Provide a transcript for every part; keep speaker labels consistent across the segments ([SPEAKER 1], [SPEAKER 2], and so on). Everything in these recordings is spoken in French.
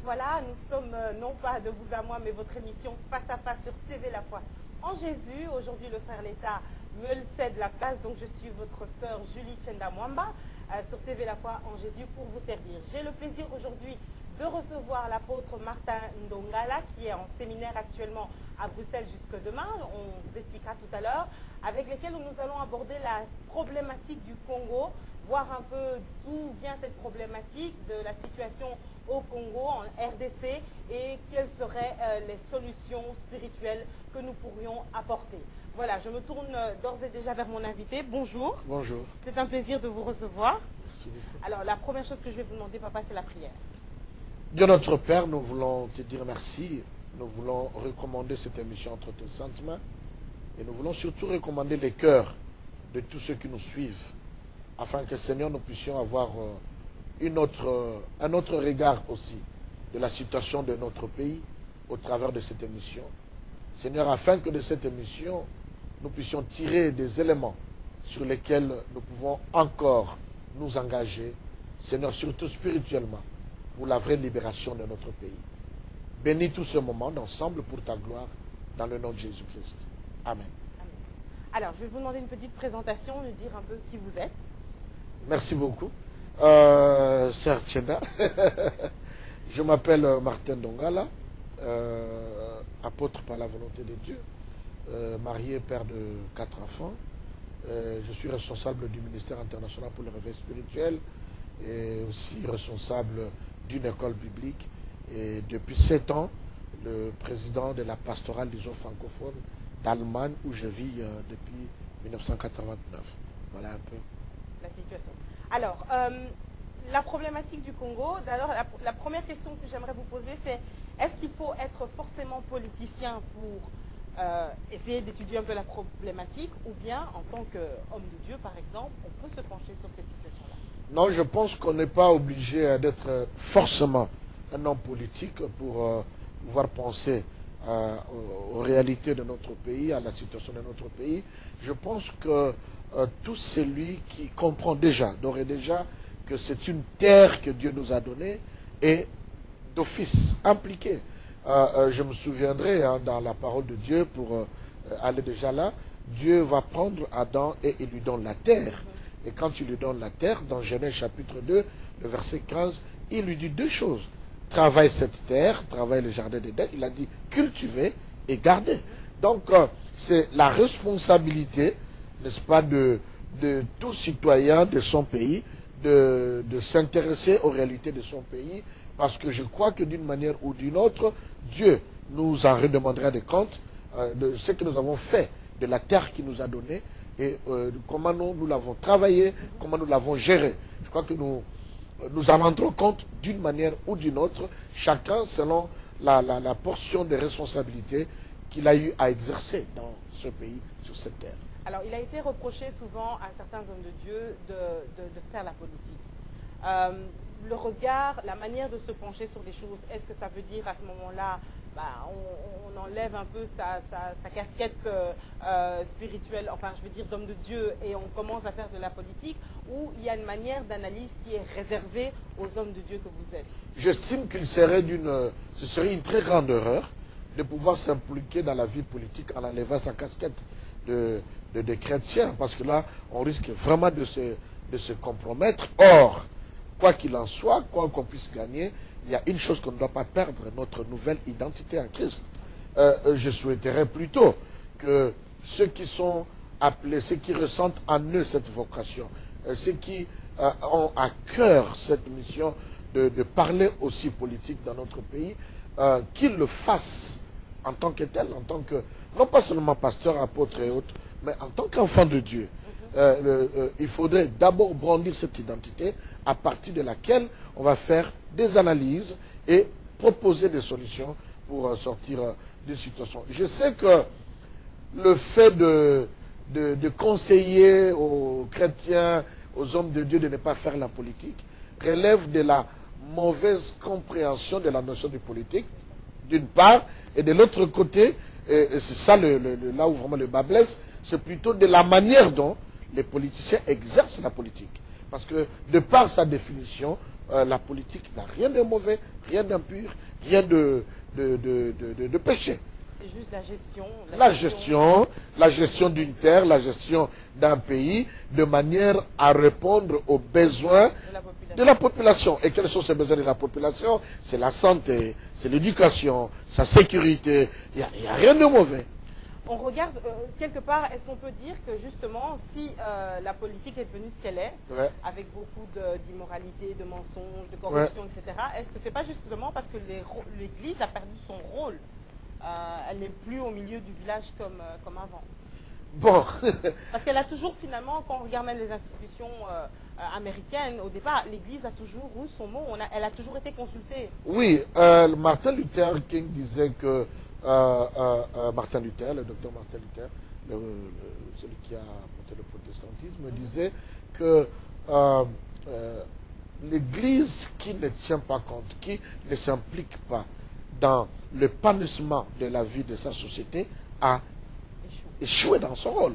[SPEAKER 1] voilà, nous sommes non pas de vous à moi, mais votre émission Face à Face sur TV La Foi en Jésus. Aujourd'hui, le frère l'État me cède la place, donc je suis votre sœur Julie Tchenda Mwamba sur TV La Foi en Jésus pour vous servir. J'ai le plaisir aujourd'hui de recevoir l'apôtre Martin Ndongala qui est en séminaire actuellement à Bruxelles jusque demain. On vous expliquera tout à l'heure, avec lesquels nous allons aborder la problématique du Congo, voir un peu d'où vient cette problématique de la situation au Congo, en RDC, et quelles seraient les solutions spirituelles que nous pourrions apporter. Voilà, je me tourne d'ores et déjà vers mon invité. Bonjour.
[SPEAKER 2] Bonjour.
[SPEAKER 1] C'est un plaisir de vous recevoir.
[SPEAKER 2] Merci beaucoup.
[SPEAKER 1] Alors, la première chose que je vais vous demander, papa, c'est la prière.
[SPEAKER 2] Dieu notre Père, nous voulons te dire merci. Nous voulons recommander cette émission entre tes saintes mains. Et nous voulons surtout recommander les cœurs de tous ceux qui nous suivent, afin que, Seigneur, nous puissions avoir un autre regard aussi de la situation de notre pays au travers de cette émission. Seigneur, afin que de cette émission, nous puissions tirer des éléments sur lesquels nous pouvons encore nous engager, Seigneur, surtout spirituellement, pour la vraie libération de notre pays. Bénis tout ce moment d'ensemble pour ta gloire, dans le nom de Jésus-Christ. Amen.
[SPEAKER 1] Amen. Alors, je vais vous demander une petite présentation, nous dire un peu qui vous êtes.
[SPEAKER 2] Merci beaucoup. Sœur Tchenda, je m'appelle Martin Ndongala, apôtre par la volonté de Dieu, marié, père de 4 enfants. Je suis responsable du ministère international pour le réveil spirituel et aussi responsable d'une école biblique. Et depuis 7 ans, le président de la pastorale des eaux francophones d'Allemagne, où je vis depuis 1989. Voilà un peu
[SPEAKER 1] la situation. Alors, la problématique du Congo, d'ailleurs, la première question que j'aimerais vous poser, c'est est-ce qu'il faut être forcément politicien pour essayer d'étudier un peu la problématique, ou bien, en tant qu'homme de Dieu, par exemple, on peut se pencher sur cette situation-là?
[SPEAKER 2] Non, je pense qu'on n'est pas obligé d'être forcément un homme politique pour pouvoir penser aux réalités de notre pays, à la situation de notre pays. Je pense que tout celui qui comprend déjà, d'ores et déjà, que c'est une terre que Dieu nous a donnée est d'office impliqué. Je me souviendrai dans la parole de Dieu, pour aller déjà là, Dieu va prendre Adam et il lui donne la terre. Et quand il lui donne la terre, dans Genèse chapitre 2, le verset 15, il lui dit 2 choses. Travaille cette terre, travaille le jardin d'Éden. Il a dit cultiver et garder. Donc, c'est la responsabilité, n'est-ce pas, de tout citoyen de son pays, de s'intéresser aux réalités de son pays, parce que je crois que d'une manière ou d'une autre, Dieu nous en redemandera des comptes de ce que nous avons fait, de la terre qu'il nous a donnée, et comment nous l'avons travaillé, comment nous l'avons géré. Je crois que nous en rendrons compte d'une manière ou d'une autre, chacun selon la portion de responsabilité qu'il a eu à exercer dans ce pays, sur cette terre.
[SPEAKER 1] Alors, il a été reproché souvent à certains hommes de Dieu de faire la politique. Le regard, la manière de se pencher sur les choses, est-ce que ça veut dire à ce moment-là, on enlève un peu sa casquette spirituelle, enfin je veux dire d'homme de Dieu, et on commence à faire de la politique, ou il y a une manière d'analyse qui est réservée aux hommes de Dieu que vous êtes?
[SPEAKER 2] J'estime qu'il serait ce serait une très grande erreur de pouvoir s'impliquer dans la vie politique en enlevant sa casquette de chrétien, parce que là, on risque vraiment de se compromettre. Or, quoi qu'il en soit, quoi qu'on puisse gagner, il y a une chose qu'on ne doit pas perdre, notre nouvelle identité en Christ. Je souhaiterais plutôt que ceux qui sont appelés, ceux qui ressentent en eux cette vocation, ceux qui ont à cœur cette mission de parler aussi politique dans notre pays, qu'ils le fassent en tant que tel, en tant que, non pas seulement pasteur, apôtre et autres, mais en tant qu'enfant de Dieu. Il faudrait d'abord brandir cette identité à partir de laquelle on va faire des analyses et proposer des solutions pour sortir d'une situation. Je sais que le fait de conseiller aux chrétiens, aux hommes de Dieu de ne pas faire la politique relève de la mauvaise compréhension de la notion de politique, d'une part, et de l'autre côté, et c'est ça là où vraiment le bas blesse, c'est plutôt de la manière dont les politiciens exercent la politique. Parce que de par sa définition, la politique n'a rien de mauvais, rien d'impur, rien de péché.
[SPEAKER 1] C'est juste la gestion.
[SPEAKER 2] La gestion d'une terre, la gestion d'un pays, de manière à répondre aux besoins de la population. Et quels sont ces besoins de la population? C'est la santé, c'est l'éducation, sa sécurité. Il n'y a rien de mauvais.
[SPEAKER 1] On regarde, quelque part, est-ce qu'on peut dire que justement, si la politique est devenue ce qu'elle est, avec beaucoup d'immoralité, de mensonges, de corruption, etc., est-ce que c'est pas justement parce que l'Église a perdu son rôle? Elle n'est plus au milieu du village comme avant.
[SPEAKER 2] Bon.
[SPEAKER 1] Parce qu'elle a toujours, finalement, quand on regarde même les institutions américaines, au départ, l'Église a toujours eu son mot, elle a toujours été consultée.
[SPEAKER 2] Oui, Martin Luther King disait que Martin Luther, le docteur Martin Luther, celui qui a apporté le protestantisme, disait que l'Église qui ne tient pas compte, qui ne s'implique pas dans l'épanouissement de la vie de sa société, a échoué dans son rôle.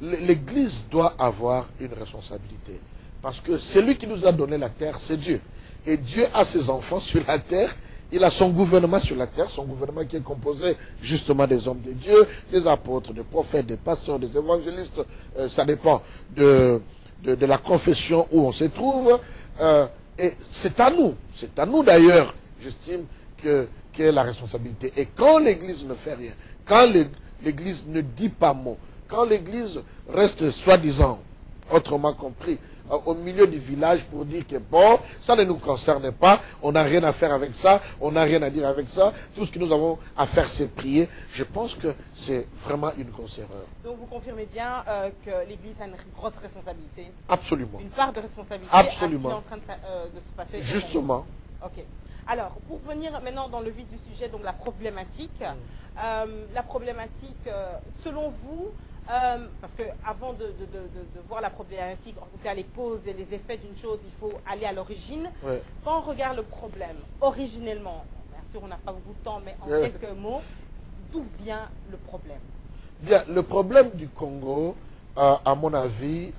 [SPEAKER 2] L'Église doit avoir une responsabilité. Parce que celui qui nous a donné la terre, c'est Dieu. Et Dieu a ses enfants sur la terre. Il a son gouvernement sur la terre, son gouvernement qui est composé justement des hommes de Dieu, des apôtres, des prophètes, des pasteurs, des évangélistes. Ça dépend de la confession où on se trouve. Et c'est à nous d'ailleurs, j'estime, que la responsabilité. Et quand l'Église ne fait rien, quand l'Église ne dit pas mot, quand l'Église reste soi-disant, autrement compris, au milieu du village pour dire que bon, ça ne nous concerne pas, on n'a rien à faire avec ça, on n'a rien à dire avec ça, tout ce que nous avons à faire c'est prier, je pense que c'est vraiment une grosse erreur.
[SPEAKER 1] Donc vous confirmez bien que l'Église a une grosse responsabilité?
[SPEAKER 2] Absolument.
[SPEAKER 1] Une part de responsabilité.
[SPEAKER 2] Absolument.
[SPEAKER 1] À ce qui est en train de se passer.
[SPEAKER 2] Justement.
[SPEAKER 1] Ok. Alors, pour venir maintenant dans le vif du sujet, donc la problématique. Selon vous, parce qu'avant de voir la problématique, en tout cas les causes et les effets d'une chose, il faut aller à l'origine. Quand on regarde le problème, originellement, bien sûr on n'a pas beaucoup de temps, mais en quelques mots, d'où vient le problème?
[SPEAKER 2] Bien, le problème du Congo, à mon avis,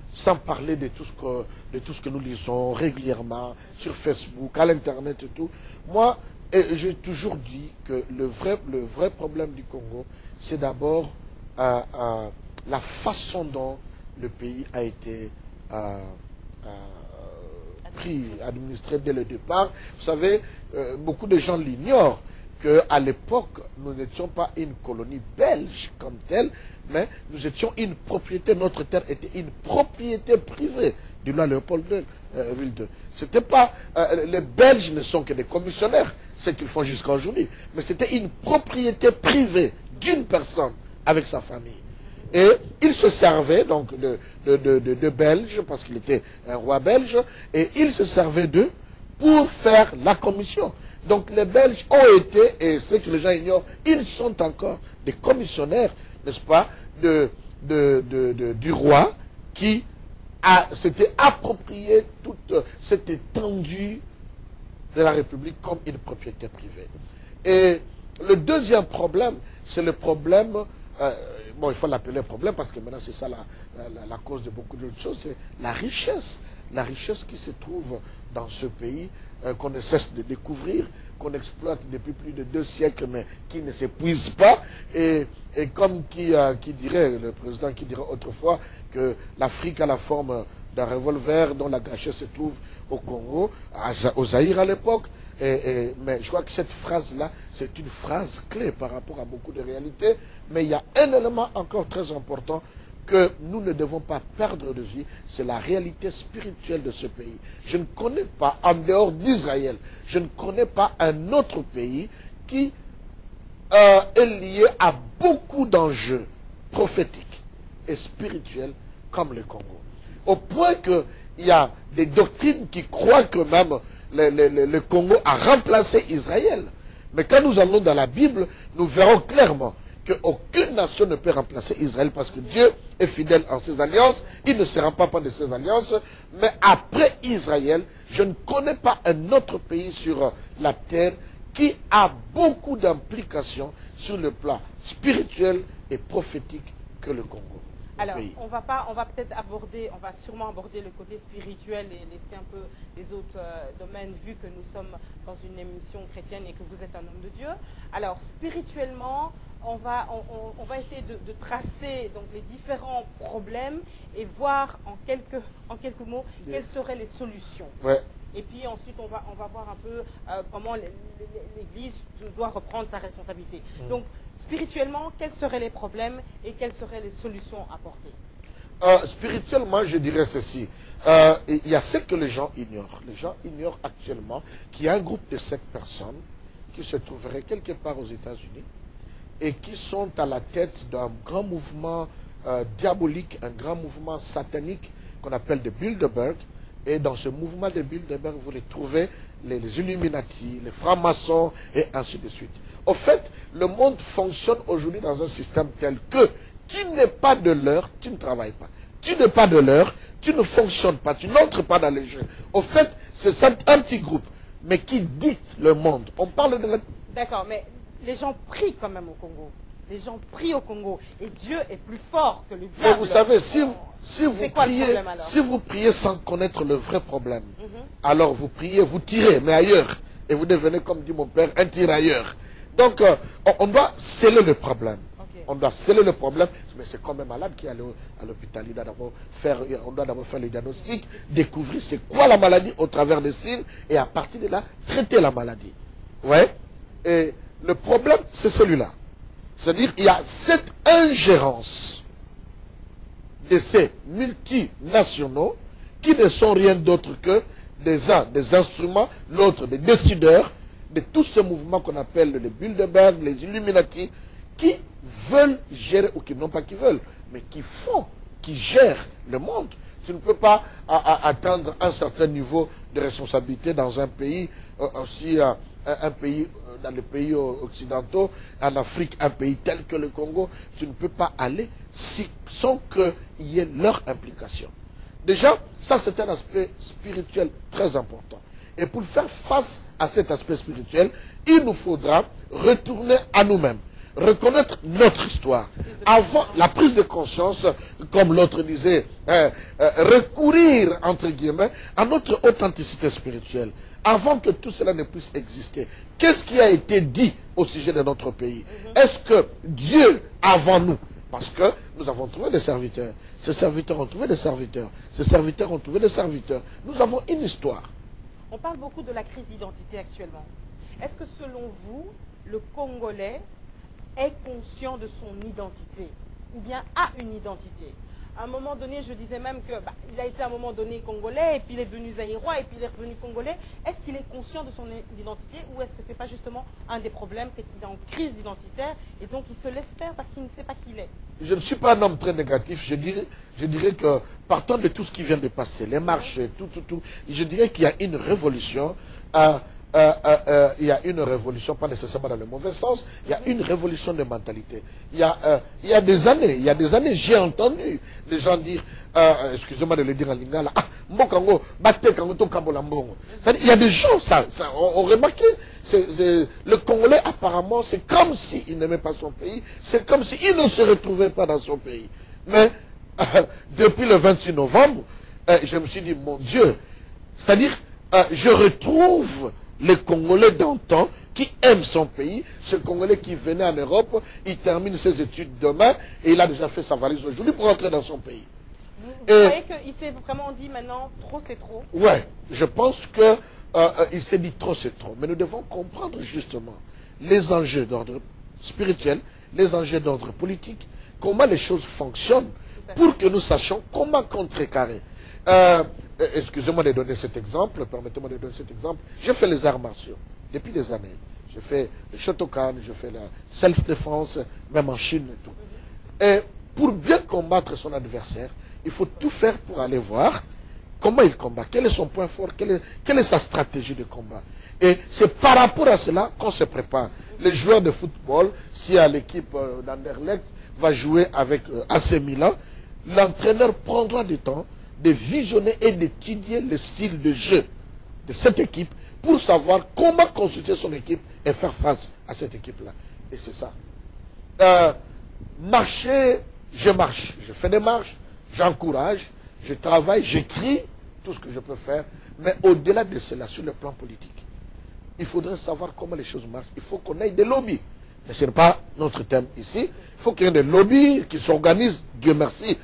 [SPEAKER 2] sans parler de tout ce que nous lisons régulièrement sur Facebook, à l'Internet et tout, moi, j'ai toujours dit que le vrai problème du Congo, c'est d'abord la façon dont le pays a été administré dès le départ. Vous savez, beaucoup de gens l'ignorent, qu'à l'époque, nous n'étions pas une colonie belge comme telle, mais nous étions une propriété, notre terre était une propriété privée du roi Léopold II. C'était pas, les Belges ne sont que des commissionnaires, ce qu'ils font jusqu'à aujourd'hui, mais c'était une propriété privée d'une personne avec sa famille. Et il se servait donc de Belges, parce qu'il était un roi belge, et il se servait d'eux pour faire la commission. Donc les Belges ont été, et ce que les gens ignorent, ils sont encore des commissionnaires, n'est-ce pas, du roi qui s'était approprié toute cette étendue de la République comme une propriété privée. Et le deuxième problème, c'est le problème, bon, il faut l'appeler problème parce que maintenant c'est ça la cause de beaucoup d'autres choses, c'est la richesse. La richesse qui se trouve dans ce pays, qu'on ne cesse de découvrir, qu'on exploite depuis plus de 2 siècles, mais qui ne s'épuise pas. Et comme qui dirait, le président qui dirait autrefois, que l'Afrique a la forme d'un revolver dont la gâchette se trouve au Congo, au Zaïre à l'époque. Mais je crois que cette phrase-là, c'est une phrase clé par rapport à beaucoup de réalités. Mais il y a un élément encore très important que nous ne devons pas perdre de vue, c'est la réalité spirituelle de ce pays. Je ne connais pas, en dehors d'Israël, je ne connais pas un autre pays qui est lié à beaucoup d'enjeux prophétiques et spirituels comme le Congo. Au point qu'il y a des doctrines qui croient que même le Congo a remplacé Israël. Mais quand nous allons dans la Bible, nous verrons clairement qu'aucune nation ne peut remplacer Israël parce que Dieu est fidèle en ses alliances. Il ne se rend pas de ses alliances. Mais après Israël, je ne connais pas un autre pays sur la terre qui a beaucoup d'implications sur le plan spirituel et prophétique que le Congo.
[SPEAKER 1] Alors, on va peut-être aborder, on va sûrement aborder le côté spirituel et laisser un peu les autres domaines, vu que nous sommes dans une émission chrétienne et que vous êtes un homme de Dieu. Alors, spirituellement, on va essayer de tracer donc les différents problèmes et voir en quelques mots quelles seraient les solutions.
[SPEAKER 2] Ouais.
[SPEAKER 1] Et puis ensuite, on va voir un peu comment l'Église doit reprendre sa responsabilité. Donc, spirituellement, quels seraient les problèmes et quelles seraient les solutions apportées?
[SPEAKER 2] Spirituellement, je dirais ceci. Il y a ce que les gens ignorent. Les gens ignorent actuellement qu'il y a un groupe de 7 personnes qui se trouveraient quelque part aux États-Unis et qui sont à la tête d'un grand mouvement diabolique, un grand mouvement satanique qu'on appelle de Bilderberg. Et dans ce mouvement de Bilderberg, vous retrouvez les Illuminati, les francs-maçons et ainsi de suite. Au fait, le monde fonctionne aujourd'hui dans un système tel que tu n'es pas de l'heure, tu ne travailles pas. Tu n'es pas de l'heure, tu ne fonctionnes pas, tu n'entres pas dans les jeux. Au fait, c'est un petit groupe, mais qui dicte le monde. On parle de la...
[SPEAKER 1] D'accord, mais les gens prient quand même au Congo. Les gens prient au Congo. Et Dieu est plus fort que le diable.
[SPEAKER 2] Mais vous savez, si vous priez sans connaître le vrai problème, alors vous priez, vous tirez, mais ailleurs. Et vous devenez, comme dit mon père, un tirailleur. Donc, on doit sceller le problème. Okay. On doit sceller le problème. Mais c'est comme un malade qui est allé à l'hôpital. On doit d'abord faire le diagnostic, découvrir c'est quoi la maladie au travers des signes, et à partir de là, traiter la maladie. Ouais. Et le problème, c'est celui-là. C'est-à-dire qu'il y a cette ingérence de ces multinationaux qui ne sont rien d'autre que des uns des instruments, l'autre des décideurs de tout ce mouvement qu'on appelle les Bilderberg, les Illuminati, qui veulent gérer, ou qui non pas qui veulent, mais qui font, qui gèrent le monde. Tu ne peux pas atteindre un certain niveau de responsabilité dans un pays, aussi un pays dans les pays occidentaux, en Afrique, un pays tel que le Congo, tu ne peux pas aller sans qu'il y ait leur implication. Déjà, ça c'est un aspect spirituel très important. Et pour faire face à cet aspect spirituel, il nous faudra retourner à nous-mêmes, reconnaître notre histoire. Avant la prise de conscience, comme l'autre disait, recourir, entre guillemets, à notre authenticité spirituelle. Avant que tout cela ne puisse exister, qu'est-ce qui a été dit au sujet de notre pays? Est-ce que Dieu, avant nous, parce que nous avons trouvé des serviteurs, ces serviteurs ont trouvé des serviteurs, ces serviteurs ont trouvé des serviteurs, nous avons une histoire.
[SPEAKER 1] On parle beaucoup de la crise d'identité actuellement. Est-ce que selon vous, le Congolais est conscient de son identité ou bien a une identité? À un moment donné, je disais même que il a été à un moment donné congolais, et puis il est devenu zaïrois, et puis il est revenu congolais. Est-ce qu'il est conscient de son identité, ou est-ce que ce n'est pas justement un des problèmes, c'est qu'il est en crise identitaire, et donc il se laisse faire parce qu'il ne sait pas qui il est?
[SPEAKER 2] Je ne suis pas un homme très négatif, je dirais que partant de tout ce qui vient de passer, les marches, tout, je dirais qu'il y a une révolution, il y a une révolution, pas nécessairement dans le mauvais sens, il y a une révolution de mentalité. Il y a des années, j'ai entendu des gens dire, excusez-moi de le dire en lingala, Mbokango, Bate Kango, Tokambola Mbongo. Il y a des gens, on remarqué, le Congolais apparemment, c'est comme s'il n'aimait pas son pays, c'est comme s'il ne se retrouvait pas dans son pays. Mais depuis le 26 novembre, je me suis dit, mon Dieu, c'est-à-dire, je retrouve les Congolais d'antan qui aiment son pays, ce Congolais qui venait en Europe, il termine ses études demain et il a déjà fait sa valise aujourd'hui pour rentrer dans son pays.
[SPEAKER 1] Vous croyez qu'il s'est vraiment dit maintenant, trop c'est trop?
[SPEAKER 2] Ouais, je pense qu'il s'est dit trop c'est trop. Mais nous devons comprendre justement les enjeux d'ordre spirituel, les enjeux d'ordre politique, comment les choses fonctionnent pour que nous sachions comment contrecarrer. Excusez-moi de donner cet exemple, permettez-moi de donner cet exemple. J'ai fait les arts martiaux depuis des années. J'ai fait le Shotokan, j'ai fait la self-défense, même en Chine et tout. Et pour bien combattre son adversaire, il faut tout faire pour aller voir comment il combat, quel est son point fort, quelle est sa stratégie de combat. Et c'est par rapport à cela qu'on se prépare. Les joueurs de football, si l'équipe d'Anderlecht va jouer avec AC Milan, l'entraîneur prendra du temps de visionner et d'étudier le style de jeu de cette équipe pour savoir comment consulter son équipe et faire face à cette équipe-là. Et c'est ça. Marcher je marche, je fais des marches, j'encourage, je travaille, j'écris, tout ce que je peux faire. Mais au-delà de cela, sur le plan politique, il faudrait savoir comment les choses marchent. Il faut qu'on ait des lobbies. Mais ce n'est pas notre thème ici. Il faut qu'il y ait des lobbies qui s'organisent, Dieu merci,